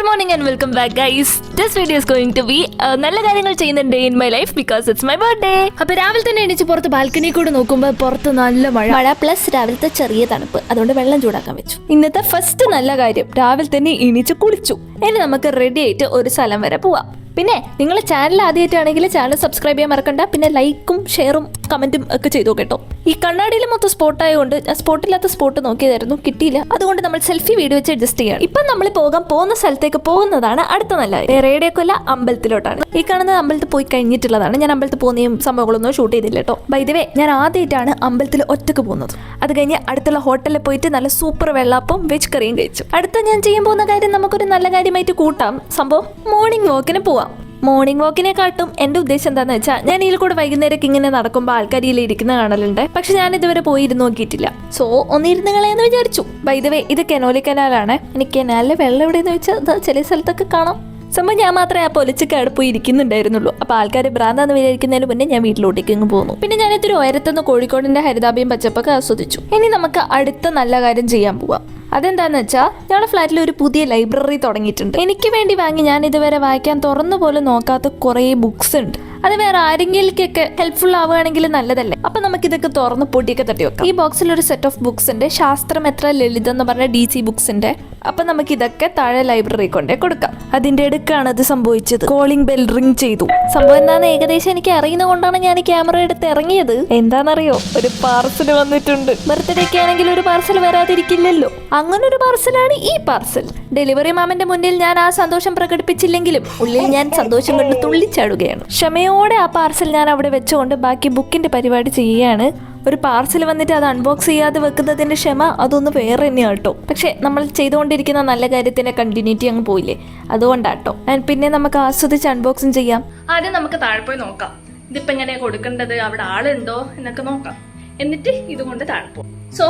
Good morning and welcome back guys. This video is going to be നല്ല കാര്യങ്ങൾ ചെയ്യുന്ന day in my life because it's my birthday. അപ്പോൾ രാവിലെ തന്നെ എണീച്ച് പുറത്ത് ബാൽക്കണി കൂടെ നോക്കുമ്പോൾ പുറത്ത് നല്ല മഴ പ്ലസ് രാവിലത്തെ ചെറിയ തണുപ്പ്, അതുകൊണ്ട് വെള്ളം ചൂടാക്കാൻ വെച്ചു. ഇന്നത്തെ ഫസ്റ്റ് നല്ല കാര്യം, രാവിലെ തന്നെ എണീച്ച് കുളിച്ചു. ഇനി നമുക്ക് റെഡി ആയിട്ട് ഒരു സ്ഥലം വരെ പോവാം. പിന്നെ നിങ്ങൾ ചാനൽ ആദ്യമായിട്ടാണെങ്കിൽ ചാനൽ സബ്സ്ക്രൈബ് ചെയ്യാൻ മറക്കണ്ട. പിന്നെ ലൈക്കും ഷെയറും കമന്റും ഒക്കെ ചെയ്തു കേട്ടോ. ഈ കണ്ണാടിയിൽ മൊത്തം സ്പോട്ടായതുകൊണ്ട് ഞാൻ സ്പോട്ടില്ലാത്ത സ്പോട്ട് നോക്കിയതായിരുന്നു, കിട്ടിയില്ല. അതുകൊണ്ട് നമ്മൾ സെൽഫി വീഡിയോ വെച്ച് അഡ്ജസ്റ്റ് ചെയ്യണം. ഇപ്പം നമ്മൾ പോകുന്ന സ്ഥലത്തേക്ക് പോകുന്നതാണ് അടുത്ത നല്ല റേഡിയോക്കല്ല, അമ്പലത്തിലോട്ടാണ്. ഈ കാണുന്നത് അമ്പലത്തിൽ പോയി കഴിഞ്ഞിട്ടുള്ളതാണ്. ഞാൻ അമ്പലത്തിൽ പോകുന്നതും സംഭവങ്ങളൊന്നും ഷൂട്ട് ചെയ്തില്ല കേട്ടോ. ബൈ ദ വേ, ഞാൻ ആദ്യമായിട്ടാണ് അമ്പലത്തിൽ ഒറ്റക്ക് പോകുന്നത്. അത് കഴിഞ്ഞ് അടുത്തുള്ള ഹോട്ടലിൽ പോയിട്ട് നല്ല സൂപ്പർ വെള്ളാപ്പും വെജ് കറിയും കഴിച്ചു. അടുത്ത ഞാൻ ചെയ്യാൻ പോകുന്ന കാര്യം നമുക്കൊരു നല്ല കാര്യമായിട്ട് കൂട്ടാം. സംഭവം മോർണിംഗ് വാക്കിന് പോവാം. മോർണിംഗ് വാക്കിനെക്കാട്ടും എൻ്റെ ഉദ്ദേശം എന്താണെന്ന് വെച്ചാൽ, ഞാൻ ഇതിൽ കൂടെ വൈകുന്നേരമൊക്കെ ഇങ്ങനെ നടക്കുമ്പോൾ ആൾക്കാരിയിൽ ഇരിക്കുന്ന കാണലുണ്ട്. പക്ഷെ ഞാൻ ഇതുവരെ പോയി ഇരുന്ന് നോക്കിയിട്ടില്ല. സോ ഒന്നിരുന്ന് കളയെന്ന് വിചാരിച്ചു. ബൈ ദ വേ, ഇത് കെനോലി കനാലാണ്. എനിക്ക് കനാലിലെ വെള്ളം എവിടെയെന്ന് വെച്ചാൽ ചില സ്ഥലത്തൊക്കെ കാണാം. സംഭവം ഞാൻ മാത്രമേ ആ പൊലിച്ചൊക്കെ അവിടെ പോയി ഇരിക്കുന്നുണ്ടായിരുന്നുള്ളൂ. അപ്പോൾ ആൾക്കാർ ഭ്രാന്താന്ന് വിചാരിക്കുന്നതിന് മുന്നേ ഞാൻ വീട്ടിലോട്ടേക്ക് ഇങ്ങ് പോകുന്നു. പിന്നെ ഞാൻ ഇത്തിരി ഉയരത്തുനിന്ന് കോഴിക്കോടിൻ്റെ ഹരിതാഭയും പച്ചപ്പൊക്കെ ആസ്വദിച്ചു. ഇനി നമുക്ക് അടുത്ത നല്ല കാര്യം ചെയ്യാൻ പോവാം. അതെന്താന്ന് വെച്ചാൽ, ഞങ്ങളുടെ ഫ്ലാറ്റിൽ ഒരു പുതിയ ലൈബ്രറി തുടങ്ങിയിട്ടുണ്ട്. എനിക്ക് വേണ്ടി വാങ്ങി ഞാൻ ഇതുവരെ വായിക്കാൻ തുറന്നു പോലും നോക്കാത്ത കുറേ ബുക്സ് ഉണ്ട്. അത് വേറെ ആരെങ്കിലേക്കൊക്കെ ഹെൽപ്ഫുൾ ആവുകയാണെങ്കിൽ നല്ലതല്ലേ. അപ്പൊ നമുക്കിതൊക്കെ തുറന്ന് പൊട്ടിയൊക്കെ തട്ടി വെക്കാം. ഈ ബോക്സിൽ ഒരു സെറ്റ് ഓഫ് ബുക്സ് ഉണ്ട്. ശാസ്ത്രം എത്ര ലളിതം എന്ന് പറഞ്ഞ DC ബുക്സ് ഉണ്ട്. അപ്പൊ നമുക്ക് ഇതൊക്കെ താഴെ ലൈബ്രറി കൊണ്ടേ കൊടുക്കാം. അതിന്റെ അടുക്കാണ് അത് സംഭവിച്ചത്. കോളിംഗ് ബെൽ റിംഗ് ചെയ്തു. സംഭവം എന്താണെന്ന് ഏകദേശം എനിക്ക് അറിയുന്നത് കൊണ്ടാണ് ഞാൻ ക്യാമറ എടുത്ത് ഇറങ്ങിയത്. എന്താണെന്നറിയോ, ഒരു പാർസൽ വന്നിട്ടുണ്ട്. ബർത്ത്ഡേക്ക് ആണെങ്കിൽ ഒരു പാർസൽ വരാതിരിക്കില്ലല്ലോ. അങ്ങനെ ഒരു പാർസലാണ് ഈ പാർസൽ. ഡെലിവറി മാമന്റെ മുന്നിൽ ഞാൻ ആ സന്തോഷം പ്രകടിപ്പിച്ചില്ലെങ്കിലും ഉള്ളിൽ ഞാൻ സന്തോഷം കൊണ്ട് തുള്ളിച്ചാടുകയാണ്. ക്ഷമയോടെ ആ പാർസൽ ഞാൻ അവിടെ വെച്ചുകൊണ്ട് ബാക്കി ബുക്കിന്റെ പരിപാടി ചെയ്യുകയാണ്. ഒരു പാർസൽ വന്നിട്ട് അത് അൺബോക്സ് ചെയ്യാതെ വെക്കുന്നതിന്റെ ക്ഷമ അതൊന്ന് വേറെ തന്നെയാണ് കേട്ടോ. പക്ഷെ നമ്മൾ ചെയ്തുകൊണ്ടിരിക്കുന്ന നല്ല കാര്യത്തിന്റെ കണ്ടിന്യൂറ്റി അങ്ങ് പോയില്ലേ, അതുകൊണ്ടാട്ടോ. പിന്നെ നമുക്ക് ആസ്വദിച്ച് അൺബോക്സിങ് ചെയ്യാം. ആദ്യം നമുക്ക് താഴെ പോയി നോക്കാം, ഇതിപ്പോ എങ്ങനെയാ കൊടുക്കേണ്ടത്, അവിടെ ആളുണ്ടോ എന്നൊക്കെ നോക്കാം. എന്നിട്ട് ഇതുകൊണ്ട് താഴെ പോകും. So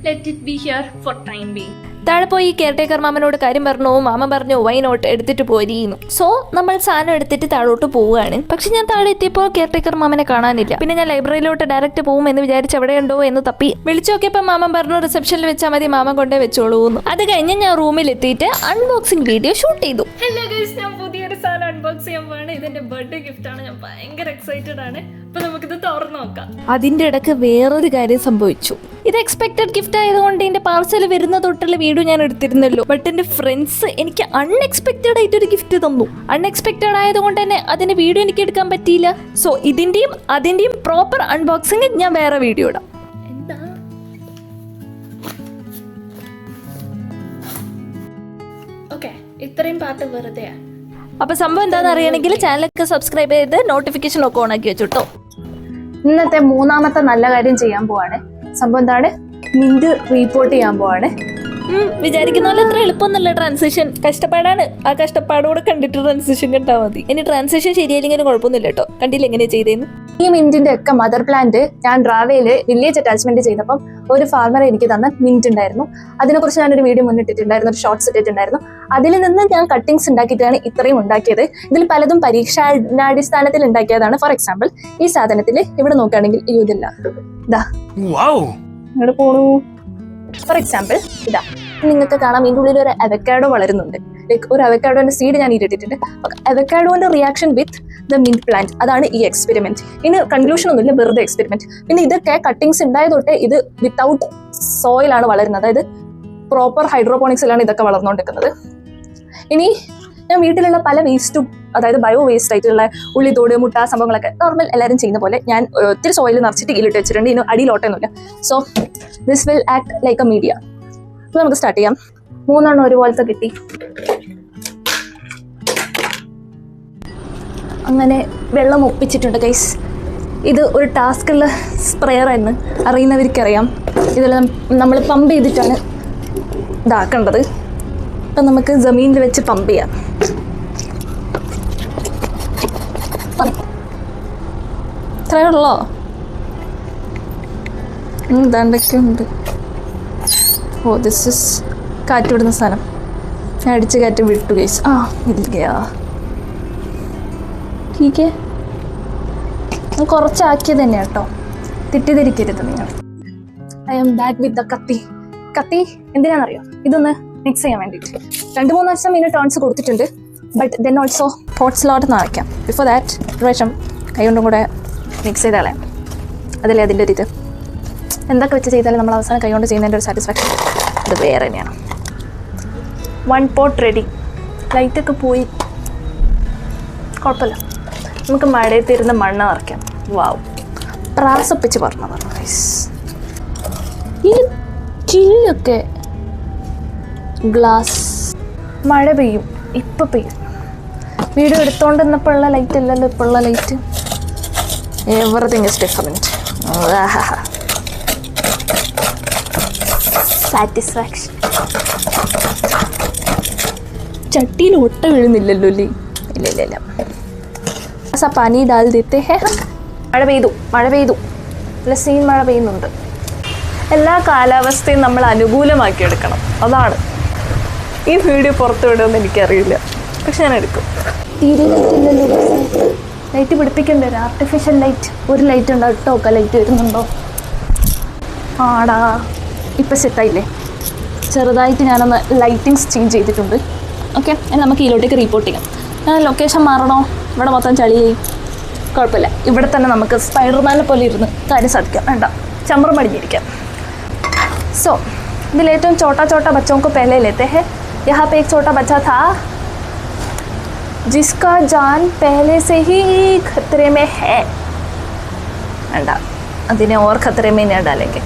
let it be here for time being. താഴെ പോയി കെയർടേക്കർ മാമനോട് കാര്യം പറഞ്ഞു. മാമ പറഞ്ഞു വൈ നോട്ട് എടുത്തിട്ട് പോരിന്നു. സോ നമ്മൾ സാധനം എടുത്തിട്ട് താഴോട്ട് പോവുകയാണ്. പക്ഷെ ഞാൻ താഴെ എത്തിയപ്പോൾ കെയർടേക്കർ മാമനെ കാണാനില്ല. പിന്നെ ഞാൻ ലൈബ്രറിയിലോട്ട് ഡയറക്റ്റ് പോകും എന്ന് വിചാരിച്ച് എവിടെയുണ്ടോ എന്ന് തപ്പി വിളിച്ചു നോക്കിയപ്പോൾ മാമൻ പറഞ്ഞു റിസപ്ഷനിൽ വെച്ചാൽ മതി, മാമൻ കൊണ്ടേ വെച്ചോളൂ എന്ന്. അത് കഴിഞ്ഞ് ഞാൻ റൂമിൽ എത്തിയിട്ട് അൺബോക്സിംഗ് വീഡിയോ ഷൂട്ട് ചെയ്തു. ഹലോ ഗൈസ്, ഞാൻ പുതിയൊരു സാധനം അൺബോക്സ് ചെയ്യാൻ പോവാണ്. ഇതെന്റെ ബർത്ത്ഡേ ഗിഫ്റ്റ് ആണ്. ഞാൻ ഭയങ്കര എക്സൈറ്റഡ് ആണ്. അപ്പൊ നമുക്കിത് തുറന്നു നോക്കാം. അതിന്റെ ഇടയ്ക്ക് വേറൊരു കാര്യം സംഭവിച്ചു. ഇത് എക്സ്പെക്ടഡ് ഗിഫ്റ്റ് ആയതുകൊണ്ട് ഇതിന്റെ പാർസൽ വരുന്ന തൊട്ടുള്ള വീഡിയോ ഞാൻ എടുത്തിരുന്നല്ലോ. ബട്ട് എന്റെ ഫ്രണ്ട്സ് എനിക്ക് അൺഎക്സ്പെക്ടഡ് ആയിട്ടൊരു ഗിഫ്റ്റ് തന്നു. അൺഎക്സ്പെക്ടഡ് ആയതുകൊണ്ട് തന്നെ അതിന്റെ വീഡിയോ എനിക്ക് എടുക്കാൻ പറ്റിയില്ല. സോ അതിന്റെയും പ്രോപ്പർ അൺബോക്സിംഗ് ഞാൻ വേറെ വീഡിയോ ഇടാം. എന്താ ഓക്കെ, ഇത്രയും പാട്ട് വെറുതെ. അപ്പൊ സംഭവം എന്താണെന്ന് അറിയണമെങ്കിൽ ചാനലൊക്കെ സബ്സ്ക്രൈബ് ചെയ്ത് നോട്ടിഫിക്കേഷൻ ഒക്കെ ഓൺ ആക്കി വെച്ചിട്ടോ. ഇന്നത്തെ മൂന്നാമത്തെ നല്ല കാര്യം ചെയ്യാൻ പോവാണ്. സംഭവം എന്താണ്, മിന്റ് റീപോർട്ട് ചെയ്യാൻ പോവാണ്. വിചാരിക്കുന്ന പോലെ അത്ര എളുപ്പമൊന്നുമല്ല ട്രാൻസിഷൻ, കഷ്ടപ്പാടാണ്. ആ കഷ്ടപ്പാടോടെ കണ്ടിട്ട് ട്രാൻസിഷൻ കണ്ടാൽ മതി. ഇനി ട്രാൻസിഷൻ ശരിയായില്ലെങ്കിലും കുഴപ്പമൊന്നുമില്ല കേട്ടോ. കണ്ടില്ല എങ്ങനെയാ ചെയ്തേന്ന്. ഈ മിന്റിന്റെ ഒക്കെ മദർ പ്ലാന്റ് ഞാൻ ഡ്രാവയില് വില്ലേജ് അറ്റാച്ച്മെന്റ് ചെയ്തപ്പം ഒരു ഫാർമർ എനിക്ക് തന്ന മിന്റ് ഉണ്ടായിരുന്നു. അതിനെക്കുറിച്ച് ഞാനൊരു വീഡിയോ മുന്നിട്ടിട്ടുണ്ടായിരുന്നു, ഒരു ഷോർട്സ് ഇട്ടിട്ടുണ്ടായിരുന്നു. അതിൽ നിന്ന് ഞാൻ കട്ടിങ്സ് ഉണ്ടാക്കിയിട്ടാണ് ഇത്രയും ഉണ്ടാക്കിയത്. ഇതിൽ പലതും പരീക്ഷാടിസ്ഥാനത്തിൽ ഉണ്ടാക്കിയതാണ്. ഫോർ എക്സാമ്പിൾ, ഈ സാധനത്തിൽ ഇവിടെ നോക്കുകയാണെങ്കിൽ ഇതില്ല, ഇതാ ഇങ്ങോട്ട് പോണു. ഫോർ എക്സാമ്പിൾ ഇതാ നിങ്ങൾക്ക് കാണാം, ഇതിൻ്റെ ഉള്ളിൽ ഒരു അവക്കാഡോ വളരുന്നുണ്ട്. ലൈക്ക് ഒരു അവക്കാഡോന്റെ സീഡ് ഞാൻ ഇട്ടിട്ടുണ്ട്. അവക്കാഡോന്റെ reaction with the mint plant, അതാണ് ഈ എക്സ്പെരിമെന്റ്. ഇനി കൺക്ലൂഷൻ ഒന്നുമില്ല, വെറുതെ എക്സ്പെരിമെന്റ്. പിന്നെ ഇതൊക്കെ കട്ടിങ്സ് ഉണ്ടായതൊട്ട് ഇത് വിത്തൗട്ട് സോയിലാണ് വളരുന്നത്. അതായത് പ്രോപ്പർ ഹൈഡ്രോപോണിക്സിലാണ് ഇതൊക്കെ വളർന്നുകൊണ്ടിരിക്കുന്നത്. ഇനി ഞാൻ വീട്ടിലുള്ള പല വേസ്റ്റും, അതായത് ബയോ വേസ്റ്റ് ആയിട്ടുള്ള ഉള്ളിത്തോട്, മുട്ട സംഭവങ്ങളൊക്കെ നോർമൽ എല്ലാവരും ചെയ്യുന്ന പോലെ ഞാൻ ഒത്തിരി സോയിൽ നിറച്ചിട്ട് കീഴിലിട്ട് വെച്ചിട്ടുണ്ട്. ഇനി അടിയിലോട്ടൊന്നുമില്ല. So this will act like a media. അപ്പോൾ നമുക്ക് സ്റ്റാർട്ട് ചെയ്യാം. 3 എണ്ണം ഒരുപോലത്തെ കിട്ടി. അങ്ങനെ വെള്ളം ഒപ്പിച്ചിട്ടുണ്ട് ഗൈസ്. ഇത് ഒരു ടാസ്കുള്ള സ്പ്രെയർ എന്ന് അറിയുന്നവർക്കറിയാം. ഇതെല്ലാം നമ്മൾ പമ്പ് ചെയ്തിട്ടാണ് ഇതാക്കേണ്ടത്. അപ്പം നമുക്ക് ജമീനിൽ വെച്ച് പമ്പ് ചെയ്യാം. ഇത്രയേ ഉള്ളോ? ദണ്ടൊക്കെ ഉണ്ട്. ഓ, ദിസ് ഇസ് കാറ്റ് വിടുന്ന സാധനം. ഞാൻ അടിച്ച് കാറ്റ് വിട്ടു ഗൈസ്. ആ ഇല്ല, ടീക്കേ കുറച്ചാക്കിയത് തന്നെയാണ് കേട്ടോ, തെറ്റിദ്ധരിക്കരുത് നിങ്ങൾ. I am back with the കത്തി. എന്തിനാണെന്നറിയോ, ഇതൊന്ന് മിക്സ് ചെയ്യാൻ വേണ്ടിയിട്ട് 2-3 വർഷം ഇതിന് ടേൺസ് കൊടുത്തിട്ടുണ്ട്. ബട്ട് ദെൻ ഓൾസോ പോട്ട്സിലോട്ട് നിറയ്ക്കാം. ബിഫോർ ദാറ്റ് ഒരു പ്രാവശ്യം കൈ കൊണ്ടും കൂടെ മിക്സ് ചെയ്ത് കളയാം. അതല്ലേ അതിൻ്റെ ഒരു ഇത്. എന്തൊക്കെ വെച്ച് ചെയ്താലും നമ്മൾ അവസാനം കൈ കൊണ്ട് ചെയ്യുന്നതിൻ്റെ ഒരു സാറ്റിസ്ഫാക്ഷൻ അത് വേറെ തന്നെയാണ്. 1 പോട്ട് റെഡി. ലൈറ്റൊക്കെ പോയി, കുഴപ്പമില്ല. നമുക്ക് മഴയത്തിരുന്ന് മണ്ണ് നിറയ്ക്കാം. വാവ്, പ്രാസപ്പിച്ച് പറഞ്ഞതാണ് ഗൈസ്. ഈ ചില്ലൊക്കെ ഗ്ലാസ്. മഴ പെയ്യും, ഇപ്പം പെയ്യും. വീഡിയോ എടുത്തോണ്ടിരുന്നപ്പോഴുള്ള ലൈറ്റ് അല്ലല്ലോ ഇപ്പോഴുള്ള light. Everything is different. Satisfaction. ചട്ടിയിൽ ഒട്ട വീഴുന്നില്ലല്ലോ അല്ലേ? ഇല്ല. सा पानी डाल देते हैं. മഴ പെയ്തു സീൻ മഴ പെയ്യുന്നുണ്ട്. എല്ലാ കാലാവസ്ഥയും നമ്മൾ അനുകൂലമാക്കി എടുക്കണം. അതാണ് ഈ വീഡിയോ പുറത്തു വിടുമെന്ന് എനിക്കറിയില്ല, പക്ഷെ ഞാൻ എടുക്കും. തീരെ ലൈറ്റ് പിടിപ്പിക്കണ്ടേ? ഒരു ആർട്ടിഫിഷ്യൽ ലൈറ്റ്. ഒരു ലൈറ്റ് ഉണ്ടോ? ഇട്ടോക്ക ലൈറ്റ് വരുന്നുണ്ടോ? ആടാ, ഇപ്പം സെറ്റായില്ലേ? ചെറുതായിട്ട് ഞാനൊന്ന് ലൈറ്റിങ്സ് ചേഞ്ച് ചെയ്തിട്ടുണ്ട്. ഓക്കെ, നമുക്ക് ഇതിലോട്ടേക്ക് റിപ്പോർട്ട് ചെയ്യാം. ഞാൻ ലൊക്കേഷൻ മാറണോ? ഇവിടെ മൊത്തം ചളിയായി. കുഴപ്പമില്ല, ഇവിടെ തന്നെ നമുക്ക് സ്പൈഡർമാനെ പോലെ ഇരുന്ന് കാര്യം സാധിക്കാം. വേണ്ട, ചമ്പറം പടിഞ്ഞിരിക്കാം. സോ ഇതിലേറ്റവും छोटा बच्चों को पहले लेते हैं. यहाँ पे एक छोटा बच्चा था जिसका जान पहले से ही खतरे में है. വേണ്ട, അതിനെ ഓർ ഖത്തറെ में नहीं डालेंगे.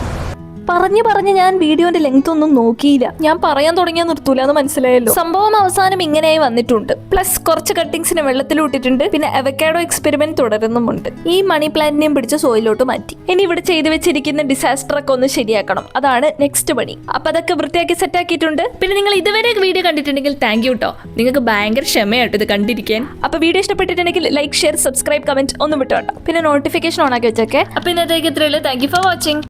പറഞ്ഞ് ഞാൻ വീഡിയോന്റെ ലെങ്ത് ഒന്നും നോക്കിയില്ല. ഞാൻ പറയാൻ തുടങ്ങിയാൽ നിർത്തൂല എന്ന് മനസ്സിലായല്ലോ. സംഭവം അവസാനം ഇങ്ങനെയായി വന്നിട്ടുണ്ട്. പ്ലസ് കുറച്ച് കട്ടിങ്സിനെ വെള്ളത്തിലിട്ടിട്ടുണ്ട്. പിന്നെ അവക്കാഡോ എക്സ്പെരിമെന്റ് തുടരുന്നുമുണ്ട്. ഈ മണി പ്ലാന്റിനെയും പിടിച്ച് സോയിലോട്ട് മാറ്റി. ഇനി ഇവിടെ ചെയ്തു വെച്ചിരിക്കുന്ന ഡിസാസ്റ്റർ ഒക്കെ ഒന്ന് ശരിയാക്കണം. അതാണ് നെക്സ്റ്റ് പണി. അപ്പൊ അതൊക്കെ വൃത്തിയാക്കി സെറ്റ് ആക്കിയിട്ടുണ്ട്. പിന്നെ നിങ്ങൾ ഇതുവരെ വീഡിയോ കണ്ടിട്ടുണ്ടെങ്കിൽ താങ്ക് യു കേട്ടോ. നിങ്ങൾക്ക് ഭയങ്കര ക്ഷമയാട്ടോ ഇത് കണ്ടിരിക്കാൻ. അപ്പൊ വീഡിയോ ഇഷ്ടപ്പെട്ടിട്ടുണ്ടെങ്കിൽ ലൈക്ക്, ഷെയർ, സബ്സ്ക്രൈബ്, കമന്റ് ഒന്നും വിട്ടോട്ടോ. പിന്നെ നോട്ടിഫിക്കേഷൻ ഓൺ ആക്കി വെച്ചേക്കെ. അപ്പൊ ഇന്നത്തേക്ക് ഇത്രയുള്ളൂ. Thank you for watching.